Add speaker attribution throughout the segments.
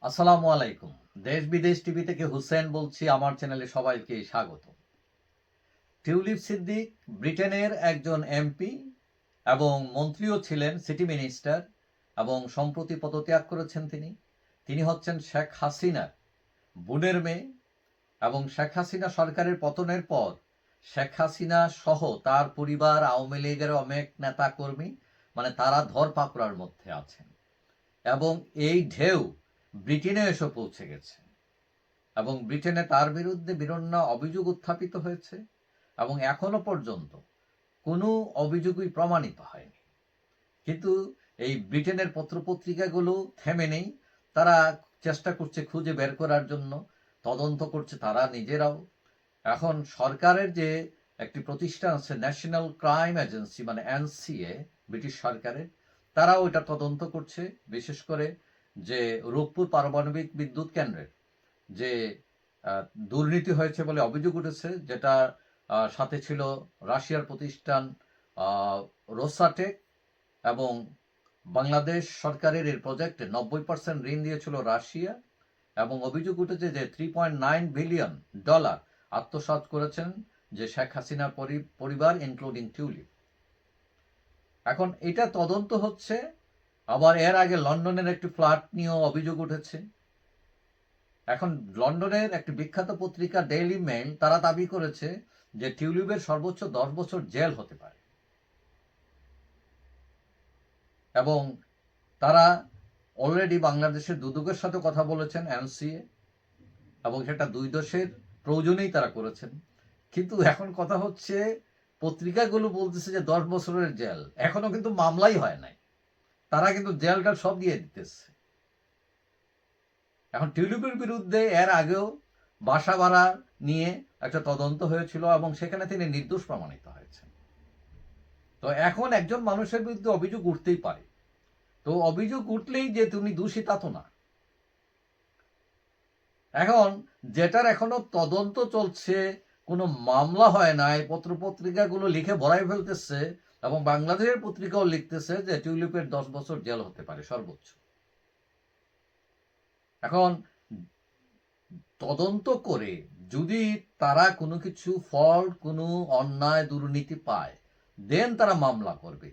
Speaker 1: আসসালামু আলাইকুম। দেশ বিদেশ টিভি থেকে হুসেন বলছি। আমার চ্যানেলে সবাইকে স্বাগত। টিউলিপ সিদ্দিক ব্রিটেনের একজন এমপি এবং মন্ত্রীও ছিলেন, সিটি মিনিস্টার, এবং সম্প্রতি পদত্যাগ করেছেন তিনি। তিনি হচ্ছেন শেখ হাসিনার বোনের মেয়ে এবং শেখ হাসিনা সরকারের পতনের পর শেখ হাসিনা সহ তার পরিবার, আওয়ামী লীগের অনেক নেতা কর্মী তারা ধরপাকড়ার মধ্যে আছেন এবং এই ঢেউ ব্রিটেনে এসে পৌঁছে গেছে এবং ব্রিটেনে তার বিরুদ্ধে বিভিন্ন অভিযোগ উত্থাপিত হয়েছে এবং এখনো পর্যন্ত কোনো অভিযোগই প্রমাণিত হয়নি। কিন্তু এই ব্রিটেনের পত্রপত্রিকাগুলো থেমে নেই। তারা চেষ্টা করছে খুঁজে বের করার জন্য, তদন্ত করছে তারা নিজেরাও। এখন সরকারের যে একটি প্রতিষ্ঠান আছে, national crime agency NCA, British সরকারের, তারাও এটা তদন্ত করছে। বিশেষ করে যে রূপপুর পারমাণবিক বিদ্যুৎ কেন্দ্রের যে দুর্নীতি হয়েছে বলে অভিযোগ উঠেছে, যেটা সাথে ছিল রাশিয়ার প্রতিষ্ঠান রোসাটেক, এবং বাংলাদেশ সরকারের এই প্রজেক্টে 90% ঋণ দিয়েছিল রাশিয়া, এবং অভিযোগ উঠেছে যে $3.9 বিলিয়ন আত্মসাৎ করেছেন যে শেখ হাসিনার পরিবার, ইনক্লুডিং টিউলিপ। এখন এটা তদন্ত হচ্ছে। আবার এর আগে লন্ডনের একটি ফ্ল্যাট নিয়েও অভিযোগ উঠেছে। এখন লন্ডনের একটি বিখ্যাত পত্রিকা ডেইলি মেইল তারা দাবি করেছে যে টিউলিপের সর্বোচ্চ 10 বছর জেল হতে পারে, এবং তারা অলরেডি বাংলাদেশের দুদকের সাথে কথা বলেছেন এনসিএ, এবং সেটা দুই দেশের প্রয়োজনেই তারা করেছেন। কিন্তু এখন কথা হচ্ছে, পত্রিকাগুলো বলতেছে যে 10 বছরের জেল, এখনো কিন্তু মামলাই হয় নাই, তারা কিন্তু জেলটা সব দিয়ে দিতেছে। এখন টিউলিপের বিরুদ্ধে এর আগেও বাসা ভাড়া নিয়ে একটা তদন্ত হয়েছিল এবং সেখানে তিনি নির্দোষ প্রমাণিত হয়েছেন। তো এখন একজন মানুষের বিরুদ্ধে অভিযোগ উঠতেই পারে, তো অভিযোগ উঠলেই যে তুমি দোষী তা তো না। এখন যেটার এখনো তদন্ত চলছে, কোনো মামলা হয় নাই, পত্রপত্রিকাগুলো লিখে ভরাই ফেলতেছে, এবং বাংলাদেশের পত্রিকাও লিখতেছে যে টিউলিপের 10 বছর জেল হতে পারে সর্বোচ্চ। এখন তদন্ত করে যদি তারা কোনো কিছু কোনো অন্যায় দুর্নীতি পায়, দেন তারা মামলা করবে।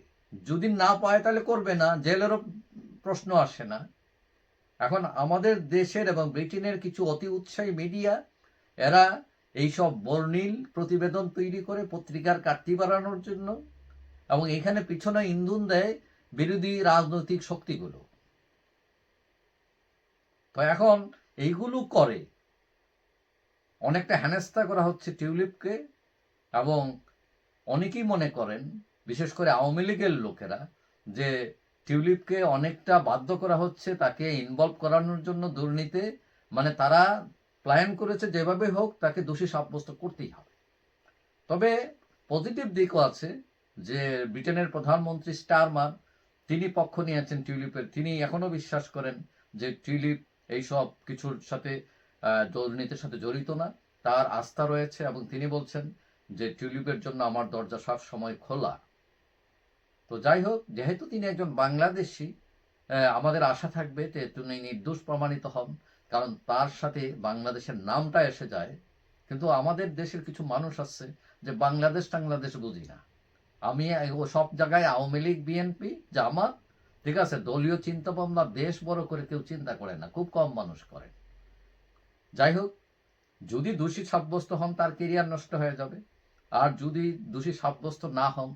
Speaker 1: যদি না পায় তাহলে করবে না, জেলেরও প্রশ্ন আসে না। এখন আমাদের দেশের এবং ব্রিটেনের কিছু অতি উৎসাহী মিডিয়া, এরা এইসব বর্ণিল প্রতিবেদন তৈরি করে পত্রিকার কাটতি বাড়ানোর জন্য, এবং এখানে পিছনে ইন্ধন দেয় বিরোধী রাজনৈতিক শক্তিগুলো। তো এখন এইগুলো করে অনেকটা হেনস্থা করা হচ্ছে টিউলিপকে, এবং অনেকেই মনে করেন, বিশেষ করে আওয়ামী লীগের লোকেরা, যে টিউলিপকে অনেকটা বাধ্য করা হচ্ছে তাকে ইনভলভ করানোর জন্য দুর্নীতি। তারা প্ল্যান করেছে যেভাবে হোক তাকে দোষী সাব্যস্ত করতেই হবে। তবে পজিটিভ দিকও আছে, যে ব্রিটেনের প্রধানমন্ত্রী স্টারমার, তিনি পক্ষ নিয়েছেন টিউলিপের। তিনি এখনো বিশ্বাস করেন যে টিউলিপ এইসব কিছুর সাথে দুর্নীতির সাথে জড়িত না, তার আস্থা রয়েছে, এবং তিনি বলছেন যে টিউলিপের জন্য আমার দরজা সব সময় খোলা। তো যাই হোক, যেহেতু তিনি একজন বাংলাদেশি, আমাদের আশা থাকবে যে তিনি নির্দোষ প্রমাণিত হন, কারণ তার সাথে বাংলাদেশের নামটা এসে যায়। কিন্তু আমাদের দেশের কিছু মানুষ আছে যে বাংলাদেশ বুঝি না। আমি সব জায়গায় আওয়ামী লীগ, বিএনপি, জামাত, ঠিক আছে, দলীয় চিন্তা ভাবনা, দেশ বড় করে কেউ চিন্তা করে না, খুব কম মানুষ করে। যাই হোক, যদি দোষী সাব্যস্ত হন তার কেরিয়ার নষ্ট হয়ে যাবে, আর যদি দোষী সাব্যস্ত না হন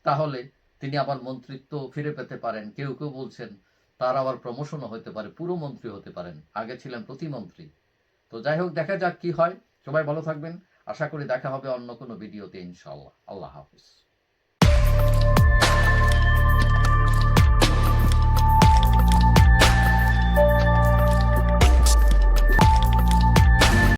Speaker 1: তাহলে তিনি আবার মন্ত্রিত্ব ফিরে পেতে পারেন। কেউ কেউ বলছেন তার আবার প্রমোশনও হতে পারে, পুরো মন্ত্রী হতে পারেন, আগে ছিলেন প্রতিমন্ত্রী। তো যাই হোক, দেখা যাক কি হয়। সবাই ভালো থাকবেন, আশা করি দেখা হবে অন্য কোনো ভিডিওতে ইনশাআল্লাহ। আল্লাহ হাফিজ।